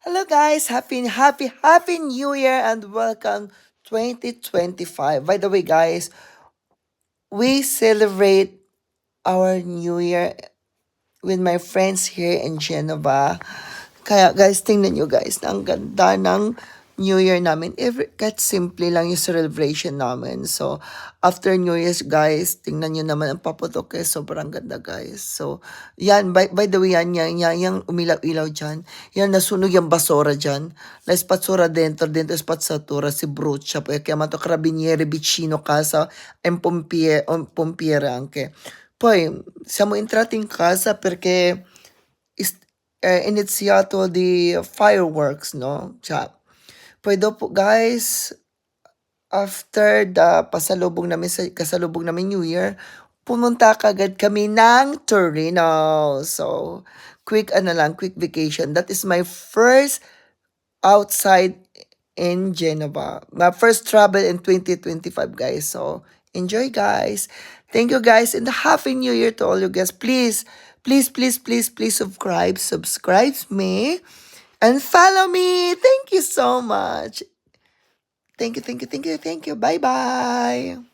Hello guys, happy New Year and welcome 2025. By the way guys, we celebrate our New Year with my friends here in Genova. Kaya guys, tingnan nyo guys, ang ganda ng New Year namin. Kahit simple lang yung celebration namin. So, after New Year's guys, tingnan nyo naman ang paputok eh. Sobrang ganda guys. So, yan, by the way, yung umilaw-ilaw dyan. Yan, nasunog yung basura dyan. La spazzatura dentro spazzatura, si brucia. Poi chiamato carabinieri vicino casa, e un pompiere anche. Poi siamo entrati in casa perché iniziato di fireworks, no? Cioè, poi dopo, guys, after the kasalubong namin New Year, pumunta kagad kami ng Torino. So, quick vacation. That is my first outside in Genova. My first travel in 2025, guys. So, enjoy, guys. Thank you, guys. And Happy New Year to all you guys. Please subscribe me and follow me. Thank you so much. Thank you. Bye-bye.